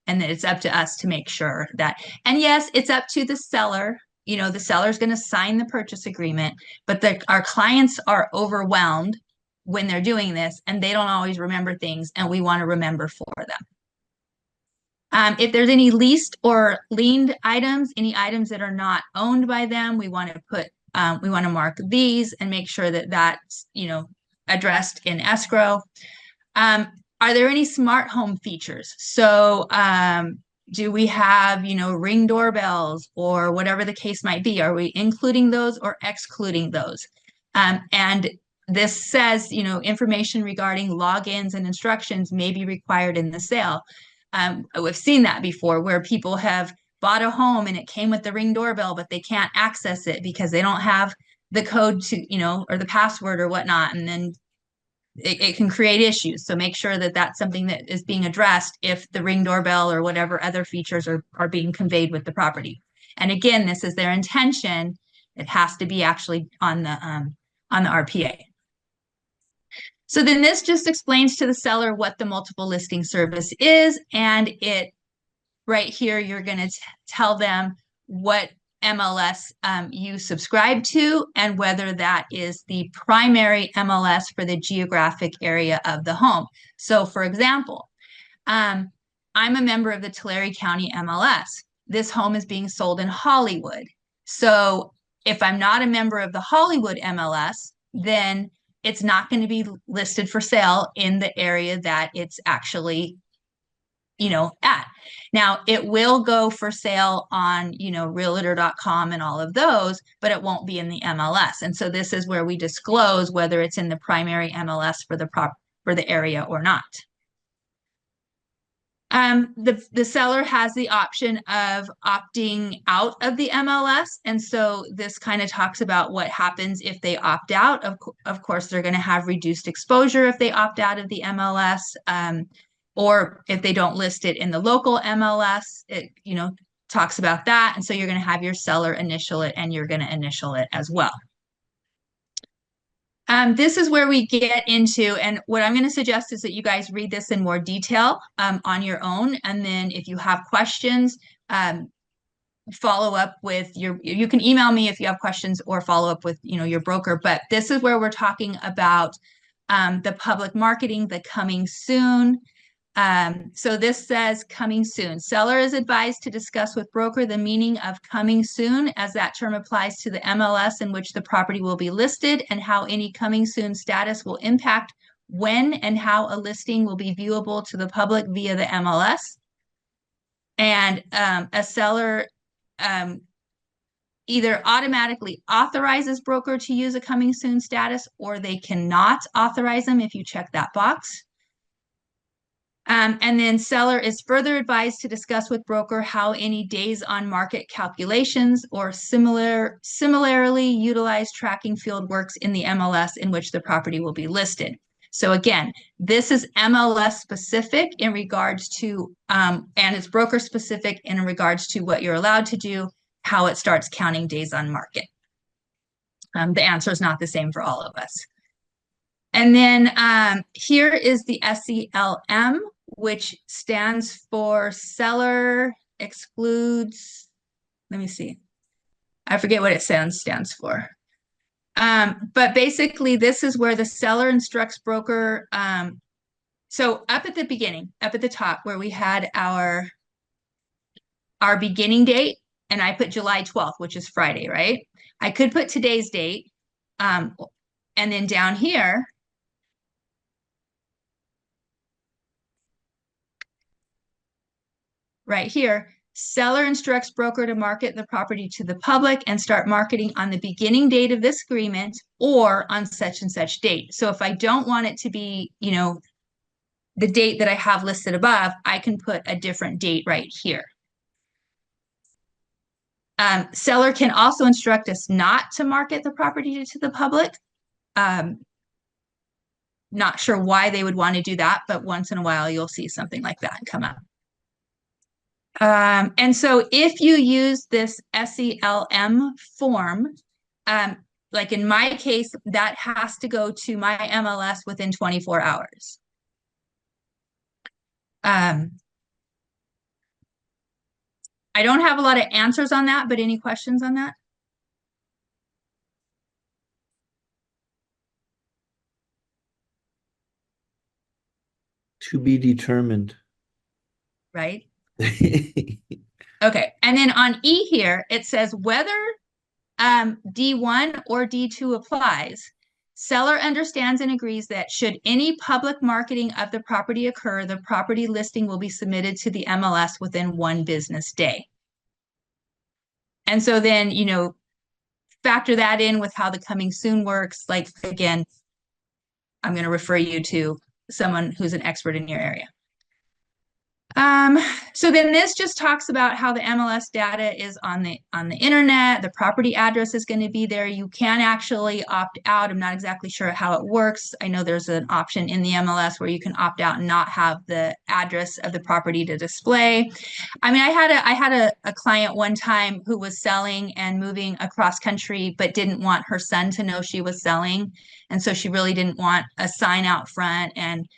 And then it's up to us to make sure that, and yes, it's up to the seller. You know, the seller's going to sign the purchase agreement, but our clients are overwhelmed when they're doing this, and they don't always remember things, and we want to remember for them. If there's any leased or liened items, any items that are not owned by them, we want to mark these and make sure that that's, you know, addressed in escrow. Are there any smart home features? So, do we have, you know, Ring doorbells or whatever the case might be? Are we including those or excluding those? And this says, you know, information regarding logins and instructions may be required in the sale. We've seen that before where people have bought a home and it came with the Ring doorbell, but they can't access it because they don't have the code to, you know, or the password or whatnot. And then it can create issues. So make sure that that's something that is being addressed if the Ring doorbell or whatever other features are being conveyed with the property. And again, this is their intention. It has to be actually on the RPA. So then this just explains to the seller what the multiple listing service is. And it right here, you're going to tell them what MLS you subscribe to and whether that is the primary MLS for the geographic area of the home. So for example, I'm a member of the Tulare County MLS. This home is being sold in Hollywood. So if I'm not a member of the Hollywood MLS, then it's not going to be listed for sale in the area that it's actually, you know, at. Now it will go for sale on, you know, realtor.com and all of those, but it won't be in the MLS. And so this is where we disclose whether it's in the primary MLS for the area or not. The seller has the option of opting out of the MLS. And so this kind of talks about what happens if they opt out. Of course, they're going to have reduced exposure if they opt out of the MLS. Or if they don't list it in the local MLS, it, you know, talks about that. And so you're going to have your seller initial it and you're going to initial it as well. This is where we get into, and what I'm going to suggest is that you guys read this in more detail on your own. And then if you have questions, follow up with you can email me if you have questions or follow up with, you know, your broker. But this is where we're talking about the public marketing, the coming soon. So this says coming soon. Seller is advised to discuss with broker the meaning of coming soon, as that term applies to the MLS in which the property will be listed, and how any coming soon status will impact when and how a listing will be viewable to the public via the MLS. And a seller either automatically authorizes broker to use a coming soon status, or they cannot authorize them if you check that box. And then seller is further advised to discuss with broker how any days on market calculations or similarly utilized tracking field works in the MLS in which the property will be listed. So again, this is MLS specific in regards to, and it's broker specific in regards to what you're allowed to do, how it starts counting days on market. The answer is not the same for all of us. And then here is the SELM, which stands for seller excludes, let me see. I forget what it stands for. But basically this is where the seller instructs broker. So up at the beginning, up at the top where we had our beginning date, and I put July 12th, which is Friday, right? I could put today's date. And then down here, right here, seller instructs broker to market the property to the public and start marketing on the beginning date of this agreement or on such and such date. So if I don't want it to be, you know, the date that I have listed above, I can put a different date right here. Seller can also instruct us not to market the property to the public. Not sure why they would want to do that, but once in a while you'll see something like that come up. And so if you use this SELM form, like in my case, that has to go to my MLS within 24 hours. I don't have a lot of answers on that, but any questions on that? To be determined. Right? Okay. And then on E here, it says whether D1 or D2 applies. Seller understands and agrees that should any public marketing of the property occur, the property listing will be submitted to the MLS within 1 business day. And so then, you know, factor that in with how the coming soon works. Like, again, I'm going to refer you to someone who's an expert in your area. So then this just talks about how the MLS data is on the internet. The property address is going to be there. You can actually opt out. I'm not exactly sure how it works. I know there's an option in the MLS where you can opt out and not have the address of the property to display. I mean, I had a client one time who was selling and moving across country, but didn't want her son to know she was selling. And so she really didn't want a sign out front, and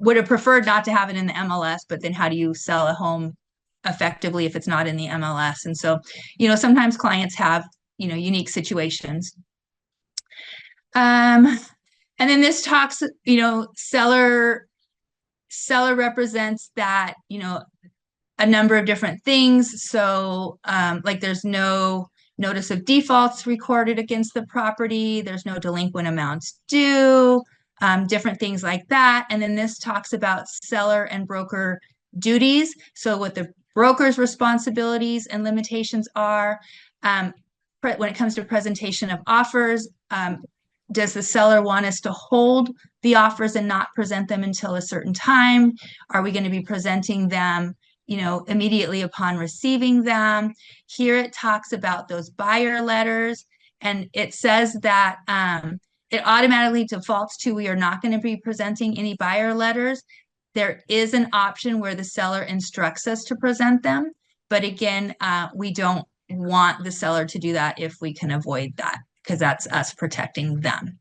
would have preferred not to have it in the MLS, but then how do you sell a home effectively if it's not in the MLS? And so, you know, sometimes clients have, you know, unique situations. And then this talks, you know, seller represents that, you know, a number of different things. So like there's no notice of defaults recorded against the property. There's no delinquent amounts due. Different things like that. And then this talks about seller and broker duties. So what the broker's responsibilities and limitations are. When it comes to presentation of offers, does the seller want us to hold the offers and not present them until a certain time? Are we going to be presenting them, you know, immediately upon receiving them? Here it talks about those buyer letters, and it says that it automatically defaults to we are not going to be presenting any buyer letters. There is an option where the seller instructs us to present them. But again, we don't want the seller to do that if we can avoid that, because that's us protecting them.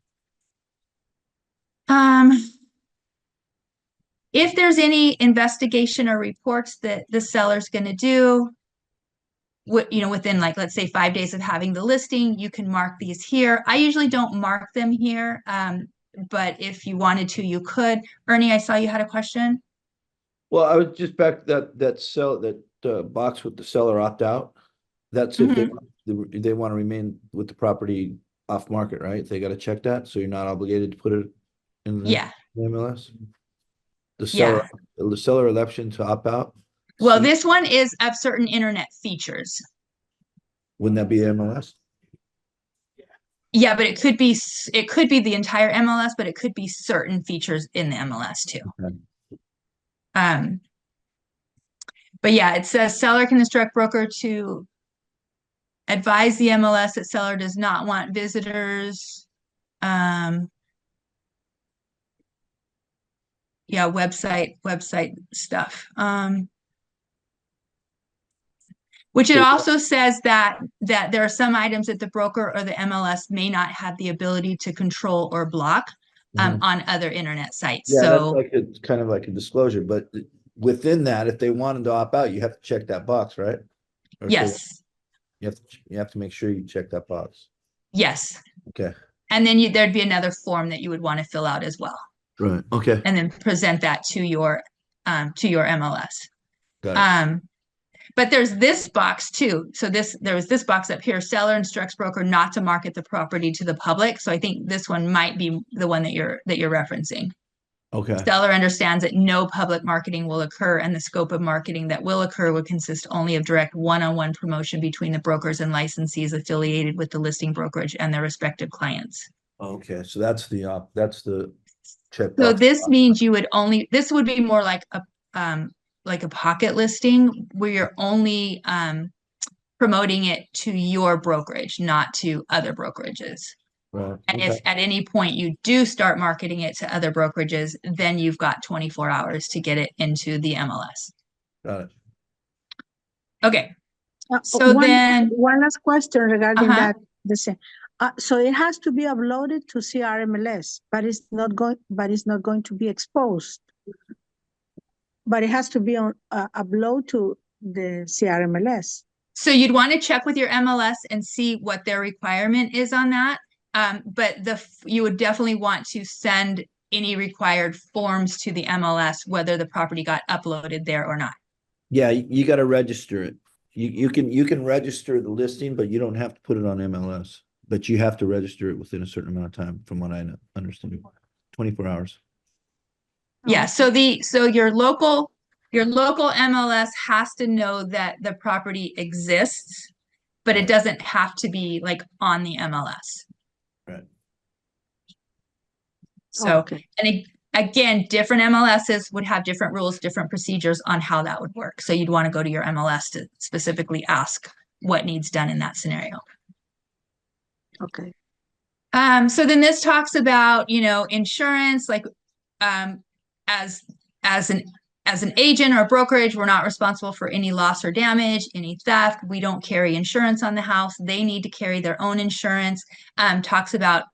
If there's any investigation or reports that the seller's going to do, you know, within like, let's say 5 days of having the listing, you can mark these here. I usually don't mark them here, but if you wanted to, you could. Ernie, I saw you had a question. Well, I was just back that box with the seller opt out. That's if they want to remain with the property off market, right? They got to check that, so you're not obligated to put it in the MLS. The seller election to opt out. Well, this one is of certain internet features. Wouldn't that be MLS? Yeah, but it could be the entire MLS, but it could be certain features in the MLS too. Okay. But yeah, it says seller can instruct broker to advise the MLS that seller does not want visitors. Yeah, website stuff. Which it also says that there are some items that the broker or the MLS may not have the ability to control or block on other internet sites. Yeah, so that's like it's kind of like a disclosure, but within that, if they wanted to opt out, you have to check that box, right? Or yes, you have to make sure you check that box. Yes. Okay. And then there'd be another form that you would want to fill out as well. Right. Okay. And then present that to your MLS. Got it. But there's this box too. So there was this box up here, seller instructs broker not to market the property to the public. So I think this one might be the one that you're referencing. Okay. Seller understands that no public marketing will occur, and the scope of marketing that will occur would consist only of direct one-on-one promotion between the brokers and licensees affiliated with the listing brokerage and their respective clients. Okay. So that's the check. So this means this would be more like a pocket listing where you're only promoting it to your brokerage, not to other brokerages. Right. And if at any point you do start marketing it to other brokerages, then you've got 24 hours to get it into the MLS. Got it. Okay. So one last question regarding that. So it has to be uploaded to CRMLS, but it's not going to be exposed. But it has to be on upload to the CRMLS. So you'd want to check with your MLS and see what their requirement is on that. But you would definitely want to send any required forms to the MLS, whether the property got uploaded there or not. Yeah, you got to register it. You can register the listing, but you don't have to put it on MLS. But you have to register it within a certain amount of time, from what I understand. 24 hours. Yeah, so your local MLS has to know that the property exists, but it doesn't have to be like on the MLS. Right. So, Okay. and again, different MLSs would have different rules, different procedures on how that would work. So you'd want to go to your MLS to specifically ask what needs done in that scenario. Okay. So then this talks about, insurance, like, as an agent or a brokerage, we're not responsible for any loss or damage, any theft. We don't carry insurance on the house. They need to carry their own insurance. Talks about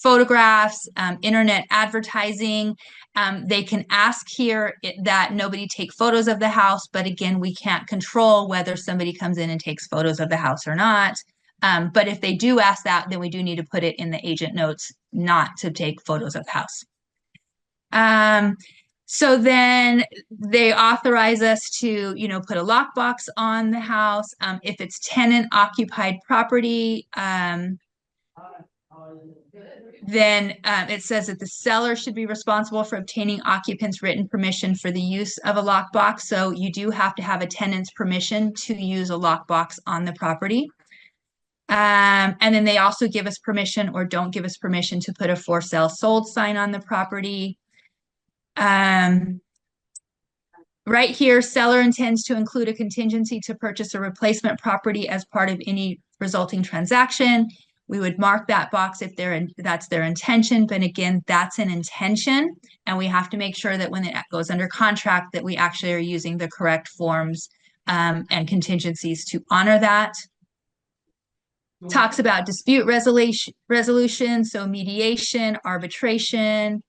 photographs, internet advertising. They can ask here that nobody take photos of the house, but again, we can't control whether somebody comes in and takes photos of the house or not. But if they do ask that, then we do need to put it in the agent notes not to take photos of the house. So then they authorize us to, put a lockbox on the house. If it's tenant occupied property, then it says that the seller should be responsible for obtaining occupants' written permission for the use of a lockbox. So you do have to have a tenant's permission to use a lockbox on the property. And then they also give us permission or don't give us permission to put a for sale sold sign on the property. Right here, seller intends to include a contingency to purchase a replacement property as part of any resulting transaction. We would mark that box if that's their intention, but again, that's an intention, and we have to make sure that when it goes under contract that we actually are using the correct forms and contingencies to honor that. Talks about dispute resolution, so mediation, arbitration,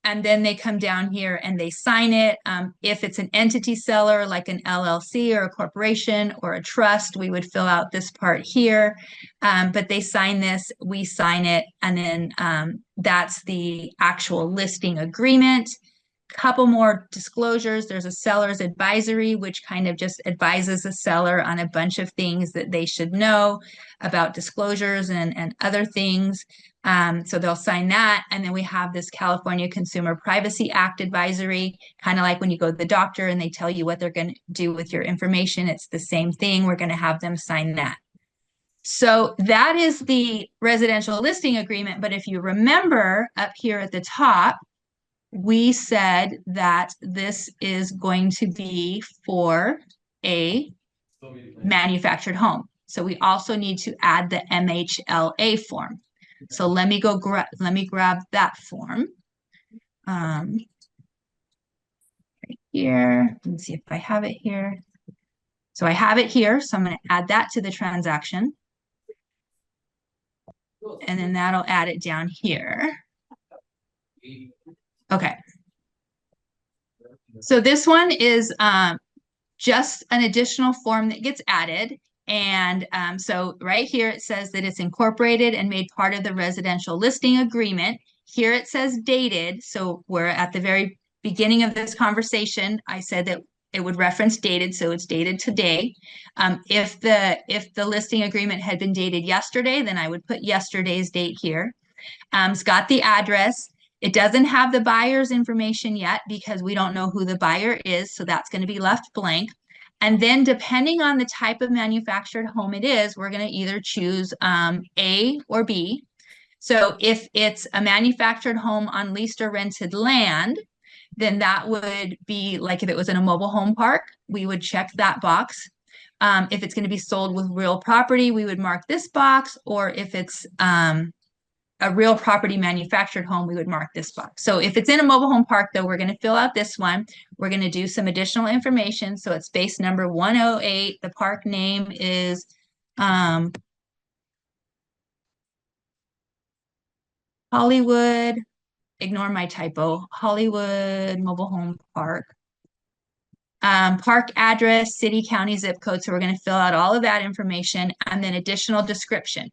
and then they come down here and they sign it. If it's an entity seller, like an LLC or a corporation or a trust, we would fill out this part here. But they sign this, we sign it, and then that's the actual listing agreement. Couple more disclosures. There's a seller's advisory, which kind of just advises the seller on a bunch of things that they should know about disclosures and other things. So they'll sign that. And then we have this California Consumer Privacy Act advisory, kind of like when you go to the doctor and they tell you what they're going to do with your information. It's the same thing. We're going to have them sign that. So that is the residential listing agreement. But if you remember up here at the top, we said that this is going to be for a manufactured home. So we also need to add the MHLA form. So let me grab that form. Right here. Let me see if I have it here. So I have it here. So I'm going to add that to the transaction. And then that'll add it down here. Okay. So this one is just an additional form that gets added. And so right here, it says that it's incorporated and made part of the residential listing agreement. Here it says dated. So we're at the very beginning of this conversation. I said that it would reference dated. So it's dated today. If the listing agreement had been dated yesterday, then I would put yesterday's date here. It's got the address. It doesn't have the buyer's information yet because we don't know who the buyer is. So that's going to be left blank. And then depending on the type of manufactured home it is, we're going to either choose A or B. So if it's a manufactured home on leased or rented land, then that would be like if it was in a mobile home park, we would check that box. If it's going to be sold with real property, we would mark this box. Or if it's a real property manufactured home, we would mark this box. So if it's in a mobile home park, though, we're going to fill out this one. We're going to do some additional information. So it's base number 108. The park name is Hollywood. Ignore my typo. Hollywood Mobile Home Park. park address, city, county, zip code. So we're going to fill out all of that information and then additional description.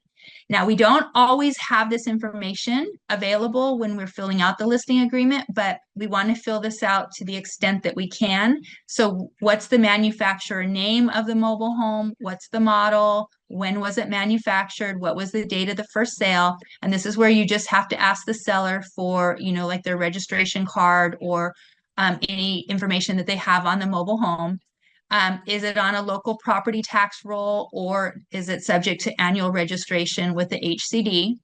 Now, we don't always have this information available when we're filling out the listing agreement, but we want to fill this out to the extent that we can. So what's the manufacturer name of the mobile home? What's the model? When was it manufactured? What was the date of the first sale? And this is where you just have to ask the seller for, you know, like their registration card or any information that they have on the mobile home. Is it on a local property tax roll or is it subject to annual registration with the HCD?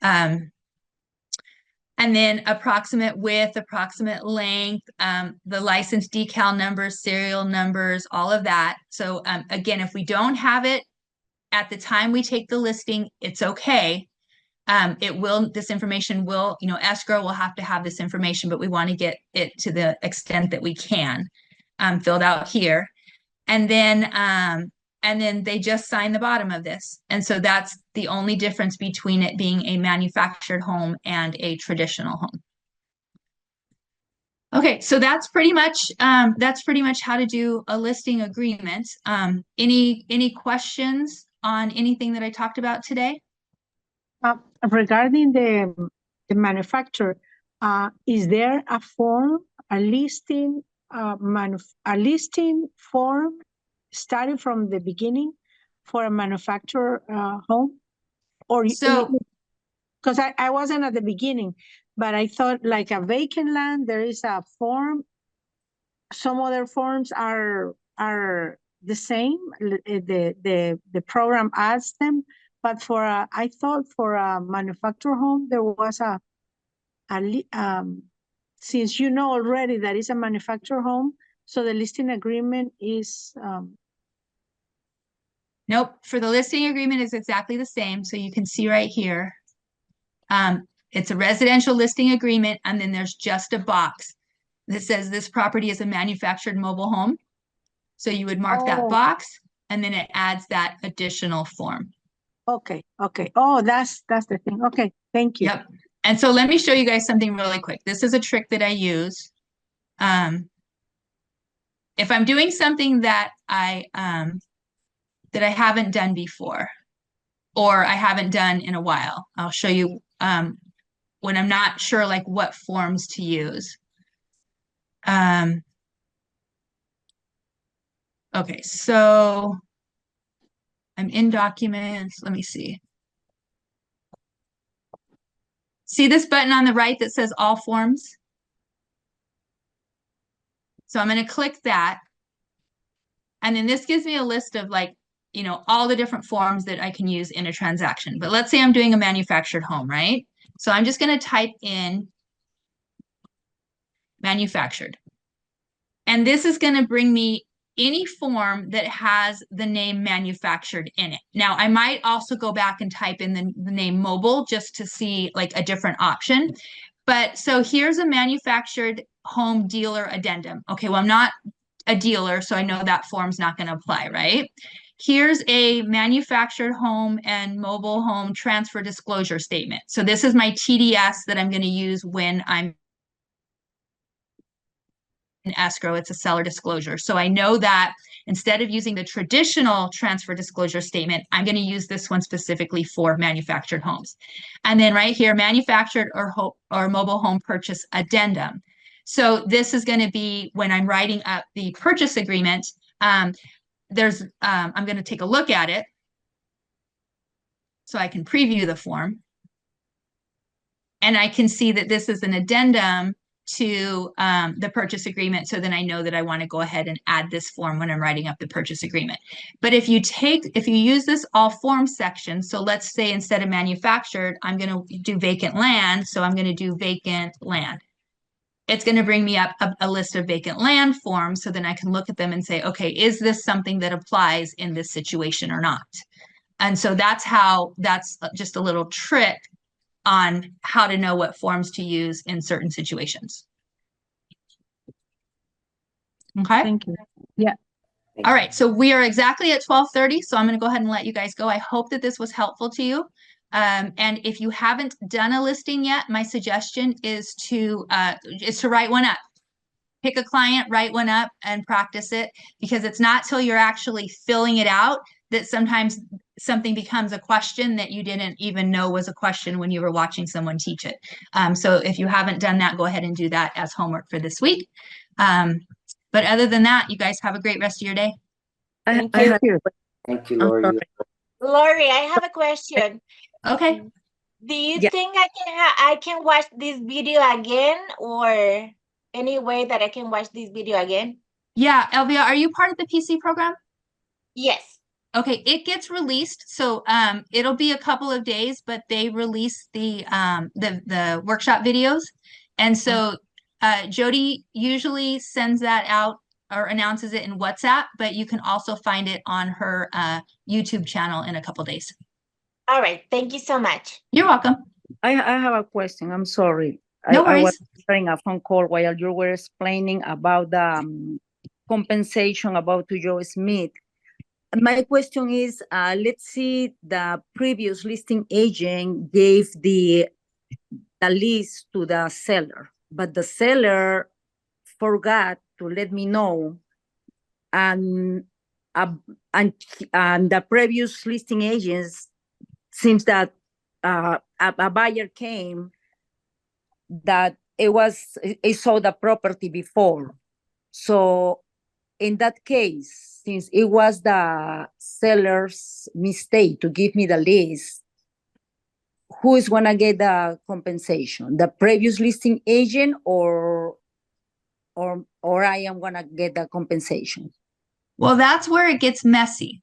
And then approximate width, approximate length, the license decal numbers, serial numbers, all of that. So again, if we don't have it at the time we take the listing, it's okay. This information will, you know, escrow will have to have this information, but we want to get it to the extent that we can filled out here. And then they just sign the bottom of this. And so that's the only difference between it being a manufactured home and a traditional home. Okay, so that's pretty much how to do a listing agreement. Any questions on anything that I talked about today? Regarding the manufacturer, is there a form, a listing form starting from the beginning for a manufacturer home? Or So, because I wasn't at the beginning, but I thought like a vacant land, there is a form. Some other forms are the same. The program adds them, but I thought for a manufacturer home there was since you know already that it's a manufacturer home, so the listing agreement is nope, for the listing agreement is exactly the same. So you can see right here. It's a residential listing agreement, and then there's just a box that says this property is a manufactured mobile home. So you would mark that box, and then it adds that additional form. Okay. Oh, that's the thing. Okay, thank you. Yep. And so let me show you guys something really quick. This is a trick that I use. If I'm doing something that I haven't done before, or I haven't done in a while, I'll show you when I'm not sure like what forms to use. Okay, so I'm in documents. Let me see. See this button on the right that says all forms? So I'm going to click that. And then this gives me a list of like, you know, all the different forms that I can use in a transaction. But let's say I'm doing a manufactured home, right? So I'm just going to type in manufactured. And this is going to bring me any form that has the name manufactured in it. Now, I might also go back and type in the name mobile just to see like a different option. But so here's a manufactured home dealer addendum. Okay, well, I'm not a dealer, so I know that form's not going to apply, right? Here's a manufactured home and mobile home transfer disclosure statement. So this is my TDS that I'm going to use when I'm in escrow. It's a seller disclosure. So I know that instead of using the traditional transfer disclosure statement, I'm going to use this one specifically for manufactured homes. And then right here, manufactured or mobile home purchase addendum. So this is going to be when I'm writing up the purchase agreement. I'm going to take a look at it so I can preview the form. And I can see that this is an addendum to the purchase agreement. So then I know that I want to go ahead and add this form when I'm writing up the purchase agreement. But if you use this all forms section, so let's say instead of manufactured, I'm going to do vacant land. So I'm going to do vacant land. It's going to bring me up a list of vacant land forms. So then I can look at them and say, okay, is this something that applies in this situation or not? And so that's just a little trick on how to know what forms to use in certain situations. Okay. Thank you. Yeah. All right. So we are exactly at 12:30. So I'm going to go ahead and let you guys go. I hope that this was helpful to you. And if you haven't done a listing yet, my suggestion is to write one up. pick a client, write one up and practice it, because it's not till you're actually filling it out that sometimes something becomes a question that you didn't even know was a question when you were watching someone teach it. So if you haven't done that, go ahead and do that as homework for this week. But other than that, you guys have a great rest of your day. Thank Thank you. Thank you, I'm Lori. sorry. Lori, I have a question. Okay. Do you Yeah. think I can watch this video again, or any way that I can watch this video again? Yeah, Elvia, are you part of the PC program? Yes. Okay, it gets released, so it'll be a couple of days, but they release the workshop videos, and so Jodi usually sends that out or announces it in WhatsApp, but you can also find it on her YouTube channel in a couple days. All right. Thank you so much. You're welcome. I have a question. I'm sorry. No I was worries. getting a phone call while you were explaining about the compensation about to Joe Smith. My question is, let's see, the previous listing agent gave the list to the seller, but the seller forgot to let me know, and the previous listing agents seems that a buyer came that it saw the property before. So in that case, since it was the seller's mistake to give me the list, who is gonna get the compensation? The previous listing agent or I am gonna get the compensation? Well, that's where it gets messy.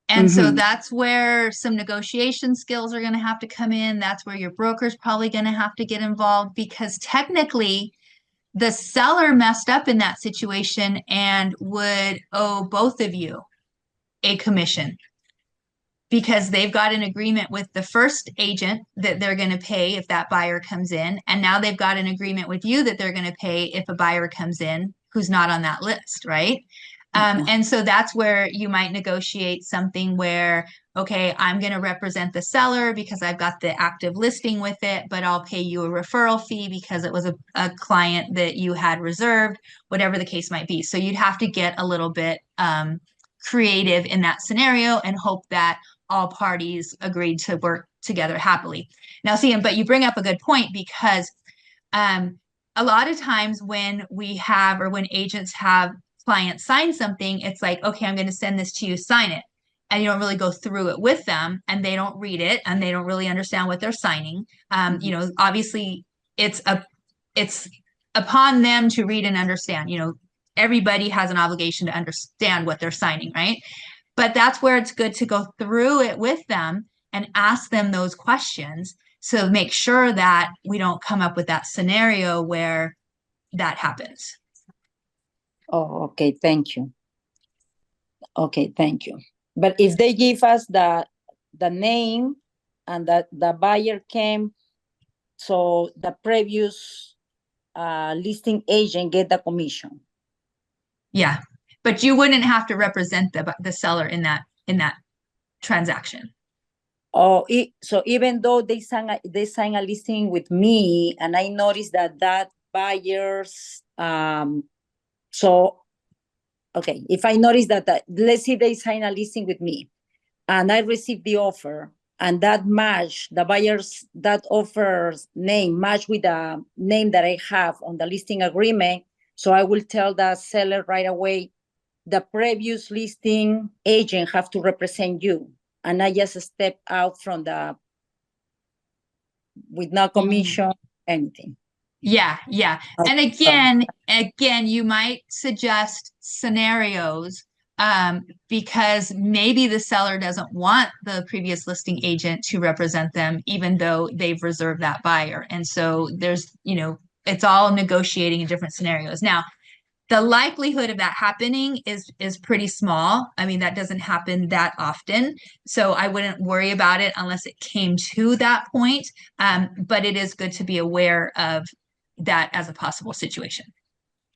And so Mhm. that's where some negotiation skills are going to have to come in. That's where your broker's probably going to have to get involved, because technically the seller messed up in that situation and would owe both of you a commission, because they've got an agreement with the first agent that they're going to pay if that buyer comes in. And now they've got an agreement with you that they're going to pay if a buyer comes in who's not on that list, right? And so that's where you might negotiate something where, okay, I'm going to represent the seller because I've got the active listing with it, but I'll pay you a referral fee because it was a client that you had reserved, whatever the case might be. So you'd have to get a little bit creative in that scenario and hope that all parties agreed to work together happily. Now, see, but you bring up a good point, because a lot of times when we have, or when agents have clients sign something, it's like, okay, I'm going to send this to you, sign it. And you don't really go through it with them, and they don't read it, and they don't really understand what they're signing. You know, obviously it's upon them to read and understand. You know, everybody has an obligation to understand what they're signing, right? But that's where it's good to go through it with them and ask them those questions. So make sure that we don't come up with that scenario where that happens. Oh, okay, thank you. Okay, thank you. But if they give us the name and that the buyer came, so the previous listing agent get the commission. Yeah, but you wouldn't have to represent the seller in that transaction. Oh, so even though they sign a listing with me, and I noticed that buyers, so okay, if I notice that let's say they sign a listing with me, and I receive the offer, and that match the buyer's, that offer's name match with the name that I have on the listing agreement, so I will tell the seller right away, the previous listing agent have to represent you, and I just step out from with no commission, anything. Yeah, yeah. And again, you might suggest scenarios because maybe the seller doesn't want the previous listing agent to represent them, even though they've reserved that buyer. And so there's, you know, it's all negotiating in different scenarios. Now, the likelihood of that happening is pretty small. I mean, that doesn't happen that often. So I wouldn't worry about it unless it came to that point. But it is good to be aware of that as a possible situation.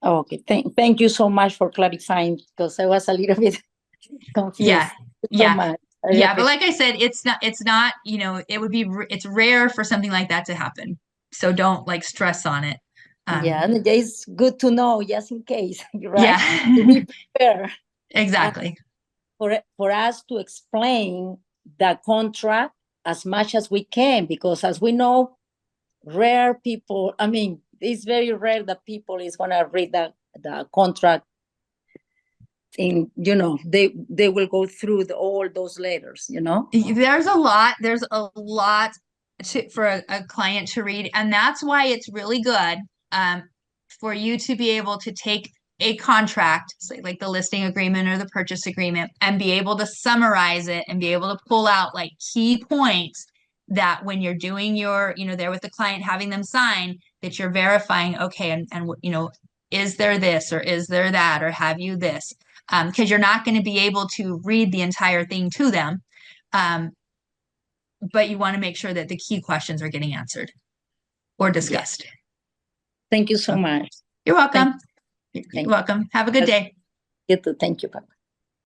Okay, thank you so much for clarifying, because I was a little bit confused. Yeah, So much. yeah. But like I said, it's not, you know, it's rare for something like that to happen. So don't like stress on it. Yeah, and it's good to know just in case, right? Yeah, To be prepared exactly. for us to explain the contract as much as we can, because as we know, rare people, I mean, it's very rare that people is gonna read the contract in, they will go through all those letters, There's a lot for a client to read, and that's why it's really good for you to be able to take a contract, say like the listing agreement or the purchase agreement, and be able to summarize it and be able to pull out like key points that when you're doing your, there with the client, having them sign, that you're verifying, okay, and is there this or is there that, or have you this? Because you're not going to be able to read the entire thing to them. But you want to make sure that the key questions are getting answered or discussed. Thank you so much. You're welcome. You're welcome. Have a good day. You too. Thank you. Bye.